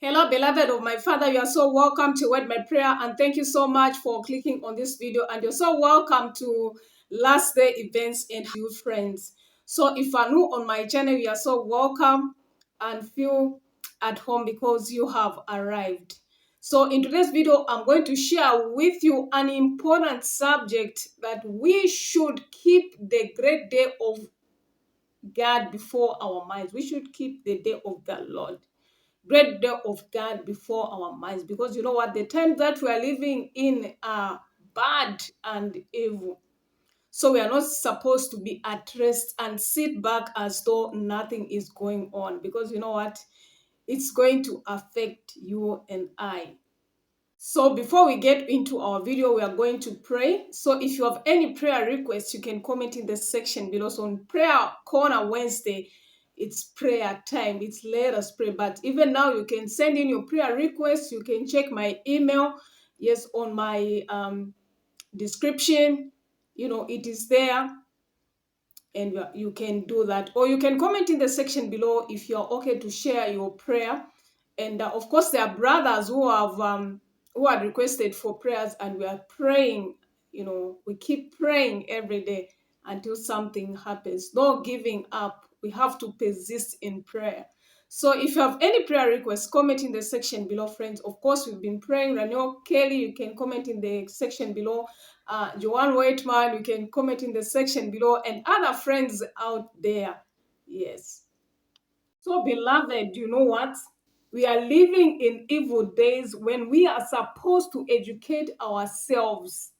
Hello, beloved of my Father. You are so welcome to Word My Prayer, and thank you so much for clicking on this video. And you're so welcome to Last Day Events and You Friends. So, if you are new on my channel, you are so welcome and feel at home because you have arrived. So, in today's video, I'm going to share with you an important subject that we should keep the great day of God before our minds. We should keep the day of the Lord, great day of God before our minds, because you know what, the time that we are living in are bad and evil. So we are not supposed to be at rest and sit back as though nothing is going on, because you know what, it's going to affect you and I. So before we get into our video, we are going to pray. So if you have any prayer requests, you can comment in the section below. So on Prayer Corner Wednesday, it's prayer time. It's let us pray. But even now, you can send in your prayer requests. You can check my email. Yes, on my description, it is there, and you can do that, or you can comment in the section below if you're okay to share your prayer. And of course, there are brothers who had requested for prayers, and we are praying. We keep praying every day until something happens. No giving up. We have to persist in prayer. So if you have any prayer requests, comment in the section below, friends. Of course, we've been praying. Ranil Kelly, you can comment in the section below. Joanne Waitman, you can comment in the section below, and other friends out there. Yes. So, beloved, you know what? We are living in evil days when we are supposed to educate ourselves.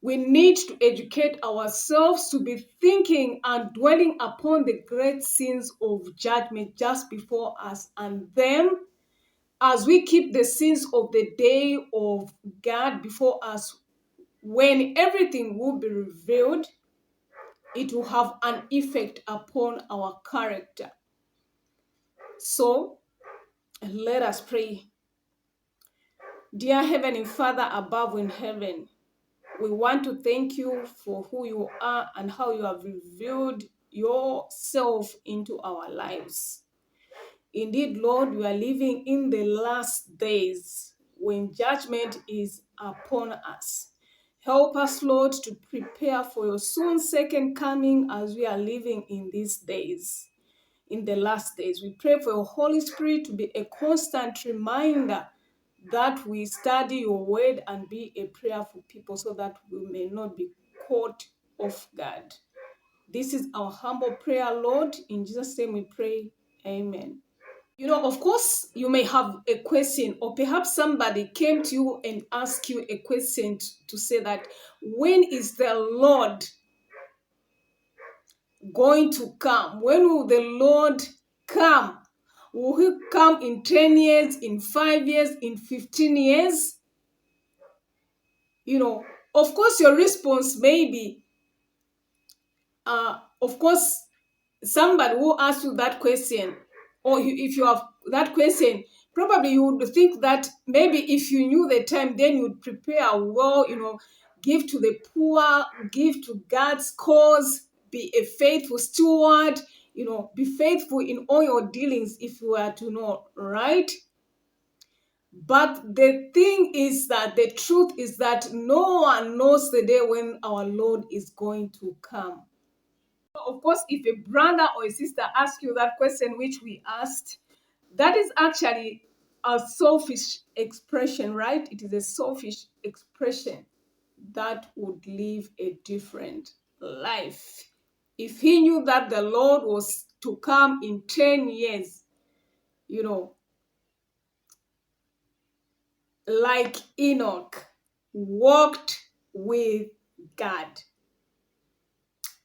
We need to educate ourselves to be thinking and dwelling upon the great sins of judgment just before us. And then, as we keep the sins of the day of God before us, when everything will be revealed, it will have an effect upon our character. So, let us pray. Dear Heavenly Father above in heaven, we want to thank you for who you are and how you have revealed yourself into our lives. Indeed, Lord, we are living in the last days when judgment is upon us. Help us, Lord, to prepare for your soon second coming as we are living in these days, in the last days. We pray for your Holy Spirit to be a constant reminder that we study your word and be a prayerful people so that we may not be caught off guard. This is our humble prayer, Lord. In Jesus' name we pray. Amen. Of course, you may have a question, or perhaps somebody came to you and asked you a question to say that, when is the Lord going to come? When will the Lord come? Will he come in 10 years, in 5 years, in 15 years? Of course, your response may be, of course, somebody will ask you that question, or if you have that question, probably you would think that maybe if you knew the time, then you'd prepare well, give to the poor, give to God's cause, be a faithful steward, be faithful in all your dealings if you were to know, right? But the thing is that the truth is that no one knows the day when our Lord is going to come. Of course, if a brother or a sister asks you that question which we asked, that is actually a selfish expression, right? It is a selfish expression that would live a different life. If he knew that the Lord was to come in 10 years, like Enoch walked with God.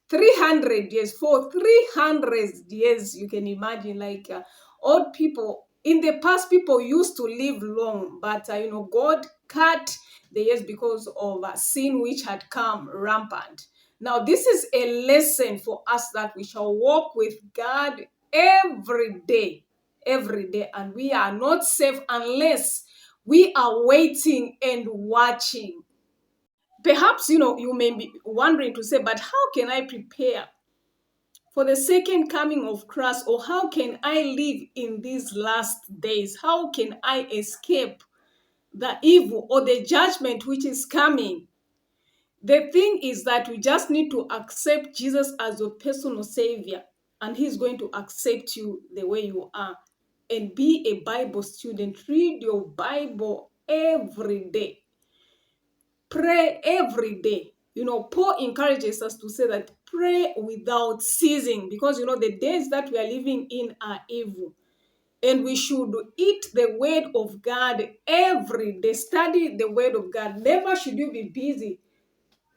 300 years, for 300 years, you can imagine, like old people in the past, people used to live long, but God cut the years because of sin which had come rampant. Now this is a lesson for us that we shall walk with God every day, and we are not safe unless we are waiting and watching. Perhaps, you may be wondering to say, but how can I prepare for the second coming of Christ, or how can I live in these last days? How can I escape the evil or the judgment which is coming? The thing is that we just need to accept Jesus as your personal savior, and he's going to accept you the way you are. And be a Bible student. Read your Bible every day. Pray every day. Paul encourages us to say that pray without ceasing, because the days that we are living in are evil. And we should eat the word of God every day. Study the word of God. Never should you be busy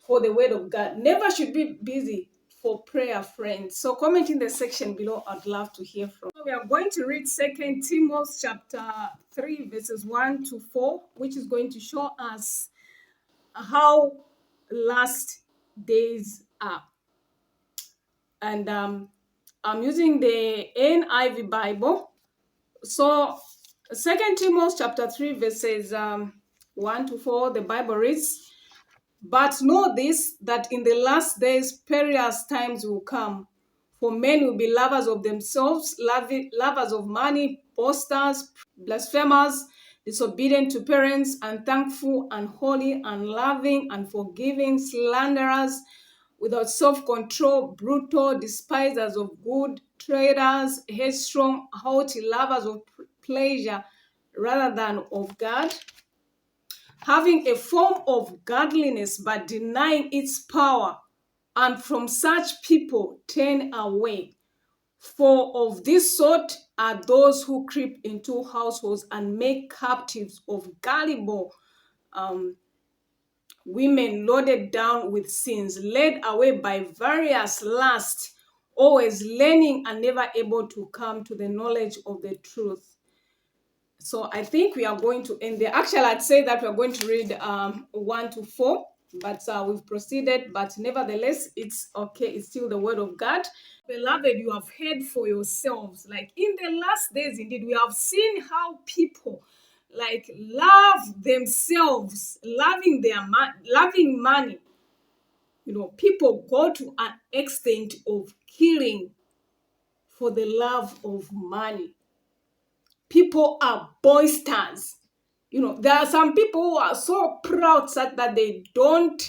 for the word of God. Never should be busy for prayer, friends. So comment in the section below. I'd love to hear from you. We are going to read 2 Timothy chapter 3, verses 1 to 4, which is going to show us how last days are. And I'm using the NIV Bible. So 2 Timothy chapter 3, verses 1 to 4, the Bible reads, "But know this, that in the last days perilous times will come. For men will be lovers of themselves, lovers of money, boasters, blasphemers, disobedient to parents, unthankful, unholy, unloving, unforgiving, slanderers, without self-control, brutal, despisers of good, traitors, headstrong, haughty, lovers of pleasure rather than of God, having a form of godliness but denying its power. And from such people turn away. For of this sort are those who creep into households and make captives of gullible women, loaded down with sins, led away by various lusts, always learning and never able to come to the knowledge of the truth." So I think we are going to end there. Actually, I'd say that we're going to read 1 to 4, but we've proceeded. But nevertheless, it's okay. It's still the word of God. Beloved, you have heard for yourselves. Like in the last days, indeed, we have seen how people love themselves, loving money. People go to an extent of killing for the love of money. People are boasters. There are some people who are so proud that they don't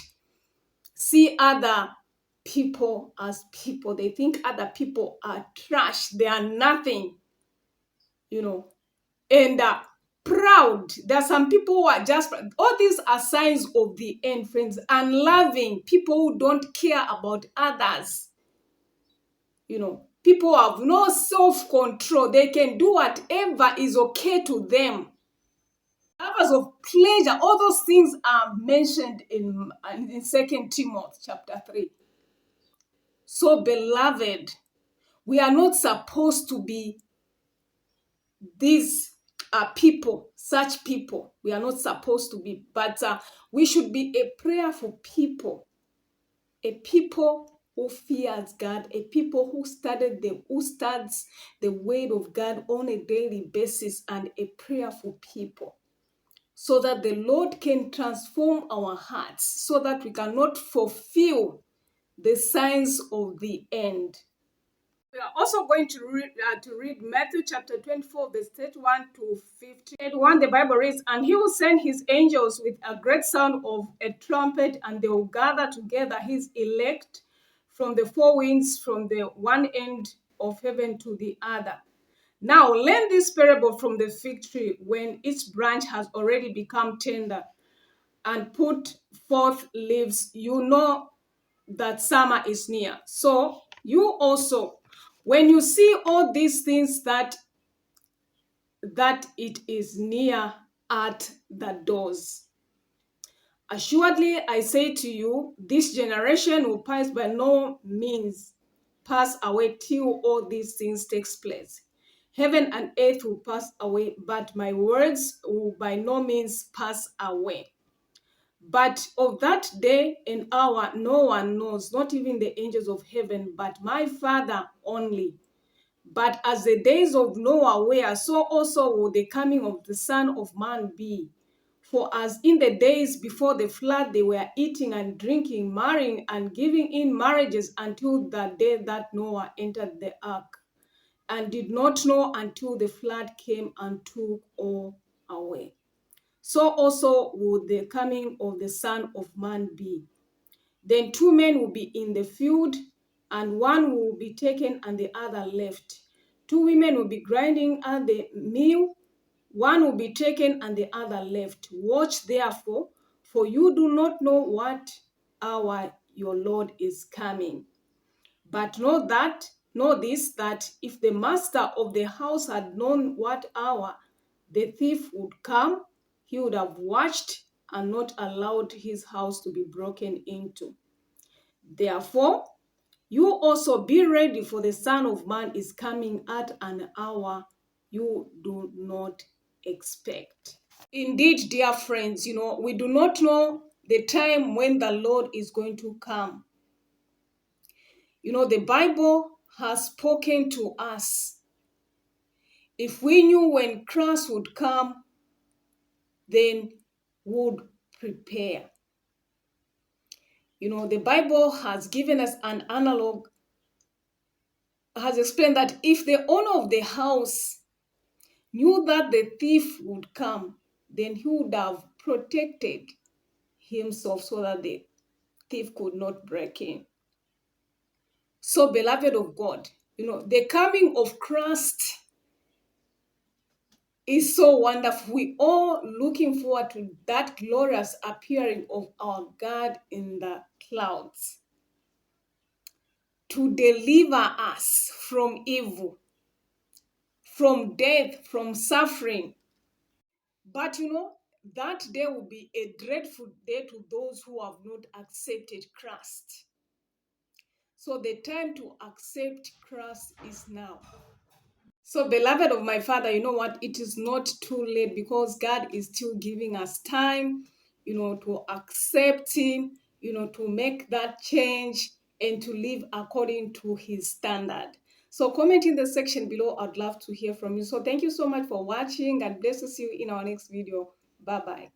see other people as people. They think other people are trash. They are nothing, and proud. There are some people who are just, all these are signs of the end, friends. Unloving, people who don't care about others. People who have no self-control. They can do whatever is okay to them. Lovers of pleasure, all those things are mentioned in 2 Timothy chapter 3. So, beloved, we are not supposed to be these people, such people. We are not supposed to be, but we should be a prayerful people, a people who fears God, a people who studies the word of God on a daily basis, and a prayerful people, so that the Lord can transform our hearts, so that we cannot fulfill the signs of the end. We are also going to read Matthew chapter 24, verse 31 to 50. 31, the Bible reads, "And he will send his angels with a great sound of a trumpet, and they will gather together his elect from the four winds, from the one end of heaven to the other. Now learn this parable from the fig tree. When its branch has already become tender and put forth leaves, you know that summer is near. So you also, when you see all these things, that it is near at the doors. Assuredly, I say to you, this generation will pass by no means pass away till all these things takes place. Heaven and earth will pass away, but my words will by no means pass away. But of that day and hour no one knows, not even the angels of heaven, but my Father only. But as the days of Noah were, so also will the coming of the Son of Man be. For as in the days before the flood, they were eating and drinking, marrying and giving in marriages until the day that Noah entered the ark, and did not know until the flood came and took all away. So also would the coming of the Son of Man be. Then two men will be in the field, and one will be taken and the other left. Two women will be grinding at the mill, one will be taken and the other left. Watch therefore, for you do not know what hour your Lord is coming. But know this, that if the master of the house had known what hour the thief would come, he would have watched and not allowed his house to be broken into. Therefore, you also be ready, for the Son of Man is coming at an hour you do not expect. Indeed, dear friends, we do not know the time when the Lord is going to come. The Bible has spoken to us. If we knew when Christ would come, then would prepare. The Bible has given us an analog, has explained that if the owner of the house knew that the thief would come, then he would have protected himself so that the thief could not break in. So, beloved of God, the coming of Christ is so wonderful. We all looking forward to that glorious appearing of our God in the clouds to deliver us from evil, from death, from suffering. But that day will be a dreadful day to those who have not accepted Christ. So the time to accept Christ is now. So, beloved of my Father, you know what? It is not too late, because God is still giving us time, to accept Him, to make that change and to live according to His standard. So, comment in the section below. I'd love to hear from you. So, thank you so much for watching. God bless you in our next video. Bye-bye.